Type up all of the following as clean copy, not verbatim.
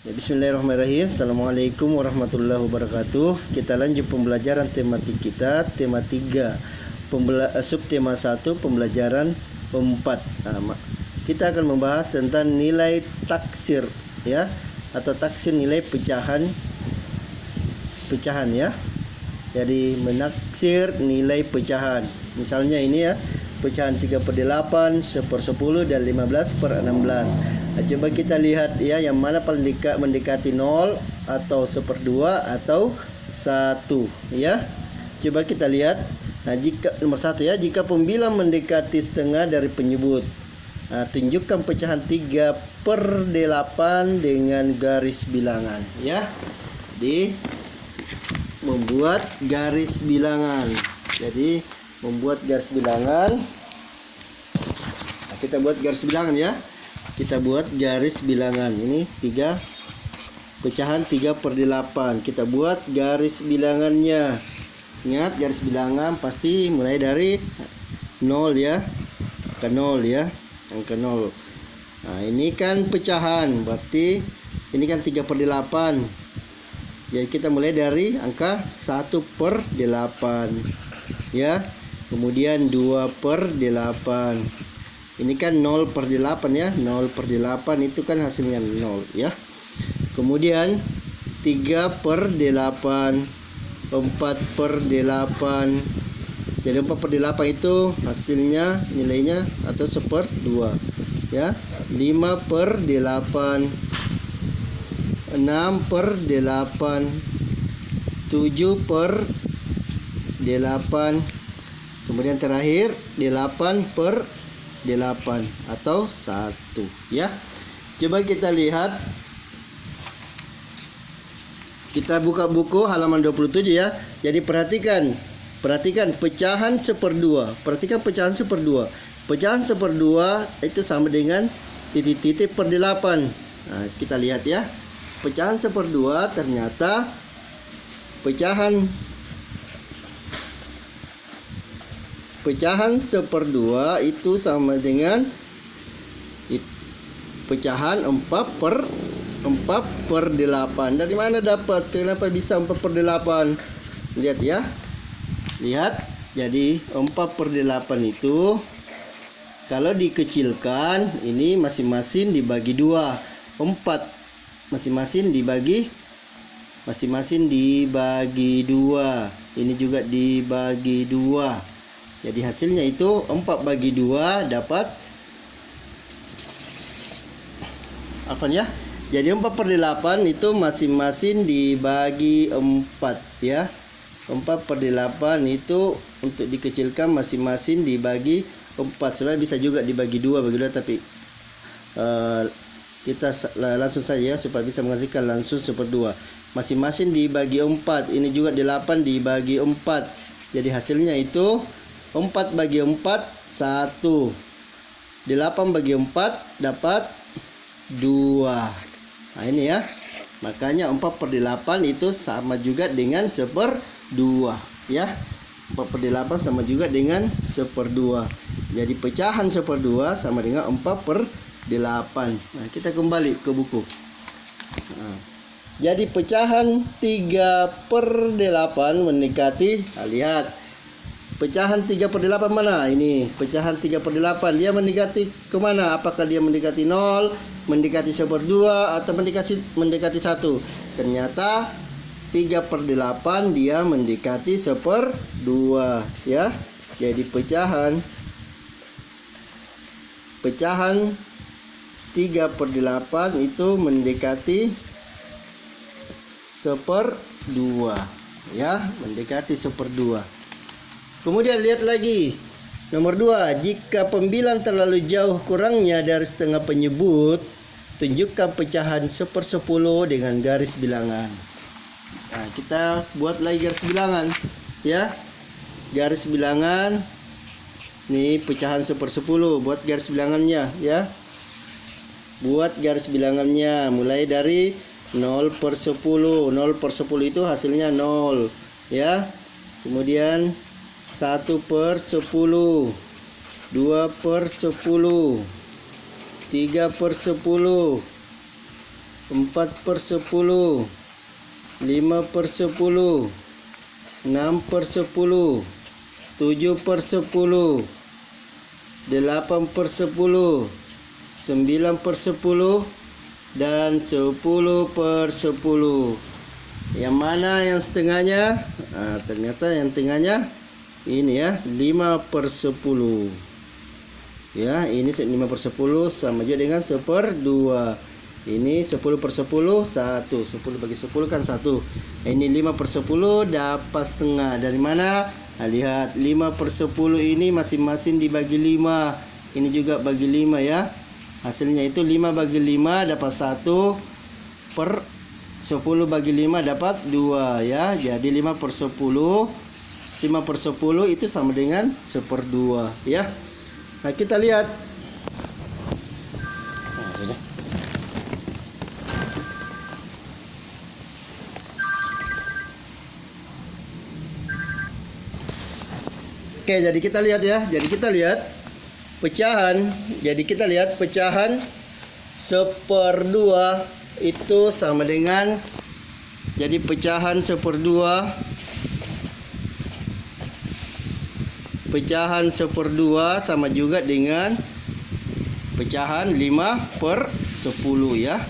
Ya, bismillahirrahmanirrahim. Assalamualaikum warahmatullahi wabarakatuh. Kita lanjut pembelajaran tematik kita, tema 3, subtema 1, pembelajaran 4. Kita akan membahas tentang nilai taksir, ya, atau taksir nilai pecahan ya. Jadi menaksir nilai pecahan. Misalnya ini ya, pecahan 3/8, 1/10 dan 15/16. Coba kita lihat ya, yang mana paling mendekati 0 atau 1/2 atau 1 ya. Coba kita lihat. Nah, jika nomor 1 ya, jika pembilang mendekati setengah dari penyebut. Tunjukkan pecahan 3/8 dengan garis bilangan ya. Jadi membuat garis bilangan. Jadi membuat garis bilangan. Kita buat garis bilangan ya. Kita buat garis bilangan. Ini 3 pecahan 3/8. Kita buat garis bilangannya. Ingat, garis bilangan pasti mulai dari 0 ya. Angka 0 ya. Angka 0. Nah, ini kan pecahan. Berarti ini kan 3/8. Jadi kita mulai dari angka 1/8 ya. Kemudian 2/8. Ini kan 0/8 ya. 0/8 itu kan hasilnya 0 ya. Kemudian 3/8, 4/8. Jadi 4/8 itu hasilnya nilainya atau 1/2 ya. 5/8, 6/8, 7/8. Kemudian terakhir 8/8 atau 1 ya. Coba kita lihat. Kita buka buku halaman 27 ya. Jadi perhatikan pecahan 1/2. Perhatikan pecahan 1/2. Pecahan 1/2 itu sama dengan titik-titik per 8. Nah, kita lihat ya. Pecahan 1/2 ternyata pecahan 1/2 itu sama dengan pecahan 4/8. Dari mana dapat? Kenapa bisa 4/8? Lihat ya. Lihat. Jadi 4/8 itu kalau dikecilkan, ini masing-masing dibagi 2. 4 masing-masing dibagi 2. Ini juga dibagi 2. Jadi hasilnya itu 4/2 dapat apa ya? Jadi 4/8 itu masing-masing dibagi 4 ya. 4/8 itu untuk dikecilkan masing-masing dibagi 4. Sebenarnya bisa juga dibagi 2 tapi kita langsung saja supaya bisa menghasilkan langsung 1/2. Masing-masing dibagi 4. Ini juga 8 dibagi 4. Jadi hasilnya itu 4/4 1. 8/4 dapat 2. Nah, ini ya. Makanya 4/8 itu sama juga dengan 1/2 ya. 4/8 sama juga dengan 1/2. Jadi pecahan 1/2 sama dengan 4/8. Nah, kita kembali ke buku. Nah, jadi pecahan 3/8 mendekati. Lihat. Pecahan 3/8 mana? Ini pecahan 3/8. Dia mendekati ke mana? Apakah dia mendekati 0, mendekati 1/2 atau mendekati 1? Ternyata 3/8 dia mendekati 1/2 ya. Jadi pecahan 3/8 itu mendekati 1/2 ya, mendekati 1/2. Kemudian lihat lagi. Nomor 2, jika pembilang terlalu jauh kurangnya dari setengah penyebut, tunjukkan pecahan 1/10 dengan garis bilangan. Nah, kita buat lagi garis bilangan ya. Garis bilangan. Nih pecahan 1/10, buat garis bilangannya ya. Buat garis bilangannya mulai dari 0/10. 0/10 itu hasilnya 0 ya. Kemudian 1/10, 2/10, 3/10, 4/10, 5/10, 6/10, 7/10, 8/10, 9/10, dan 10/10. Yang mana yang setengahnya? Ternyata yang tengahnya ini ya, 5/10. Ya, ini 5/10 sama juga dengan 1/2. Ini 10/10, 1. 10 bagi 10 kan 1. Ini 5/10 dapat setengah. Dari mana? Lihat, 5/10 ini masing-masing dibagi 5. Ini juga bagi 5 ya. Hasilnya itu 5 bagi 5 dapat 1, per 10 bagi 5 dapat 2 ya. Jadi 5/10, 5/10 itu sama dengan 1/2 ya. Nah, kita lihat. Oke, jadi kita lihat ya. Jadi kita lihat pecahan. Jadi kita lihat pecahan 1/2 itu sama dengan, jadi pecahan 1/2, pecahan 1/2 sama juga dengan pecahan 5/10 ya.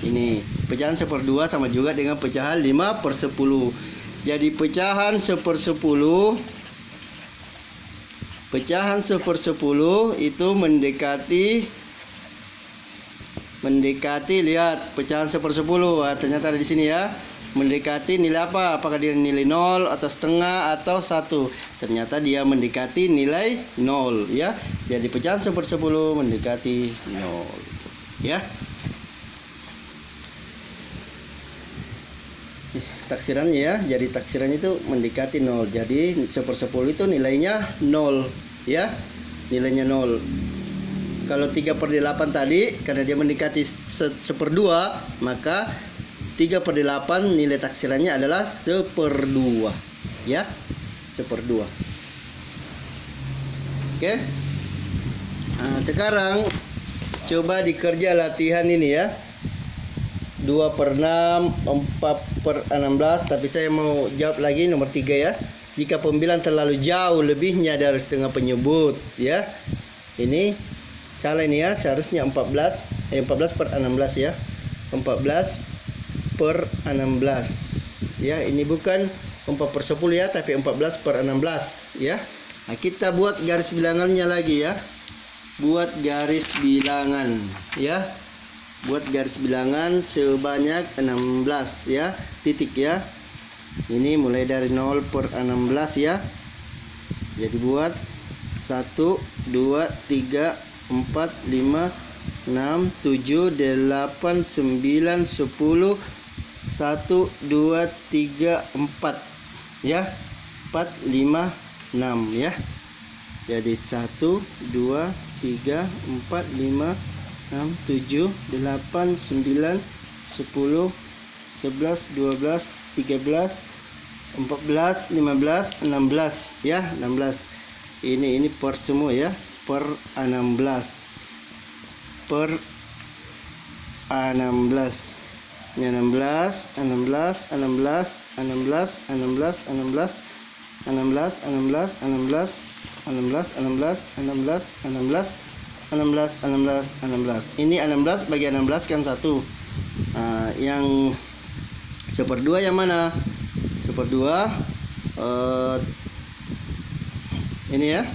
Ini pecahan 1/2 sama juga dengan pecahan 5/10. Jadi pecahan 1/10, pecahan 1/10 itu mendekati, lihat pecahan 1/10. Ternyata ada di sini ya. Mendekati nilai apa? Apakah dia nilai 0 atau setengah atau 1? Ternyata dia mendekati nilai 0 ya. Jadi pecahan 1/10 mendekati 0 ya. Taksirannya ya. Jadi taksirannya itu mendekati 0. Jadi 1/10 itu nilainya 0 ya. Nilainya 0. Kalau 3/8 tadi, karena dia mendekati 1/2, maka 3/8 nilai taksirannya adalah 1/2 ya. 1/2. Oke. Nah, sekarang coba dikerja latihan ini ya. 2/6, 4/16. Tapi saya mau jawab lagi nomor 3 ya. Jika pembilang terlalu jauh lebihnya dari setengah penyebut ya. Ini salah ini ya, seharusnya 14/16 ya. 14/16 ya. Ini bukan 4/10 ya, tapi 14/16 ya. Nah, kita buat garis bilangannya lagi ya. Buat garis bilangan ya. Buat garis bilangan sebanyak 16 ya, titik ya. Ini mulai dari 0/16 ya. Jadi buat 1, 2, 3, 4, 5, 6, 7, 8, 9, 10, 1, 2, 3, 4 ya. 4, 5, 6 ya. Jadi 1, 2, 3, 4, 5, 6, 7, 8, 9, 10, 11, 12, 13, 14, 15, 16 ya. 16. Ini per semua ya. Per 16. Per 16. Ini 16, 16, 16, 16, 16, 16, 16, 16, 16, 16, 16, 16, 16, 16, 16, 16. Ini 16 bagi 16 kan 1. Yang 1/2 yang mana? 1/2 ini ya.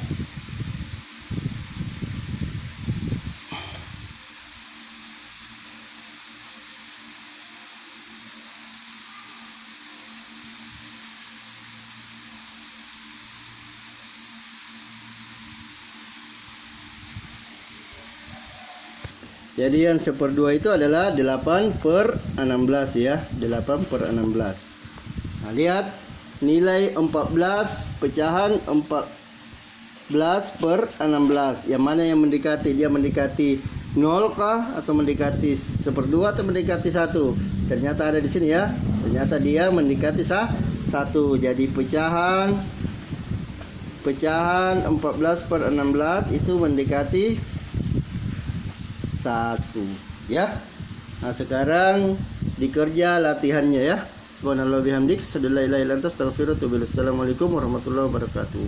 Jadi yang 1/2 itu adalah 8/16 ya. 8/16. Nah, lihat nilai 14 pecahan 14/16. Yang mana yang mendekati? Dia mendekati 0 kah atau mendekati 1/2 atau mendekati 1? Ternyata ada di sini ya. Ternyata dia mendekati 1. Jadi pecahan 14/16 itu mendekati 1 ya. Nah, sekarang dikerja latihannya ya. Subhanallah bihamdik, asyhadu an la ilaha illa anta, astaghfiruka wa atubu ilaik. Assalamualaikum warahmatullahi wabarakatuh.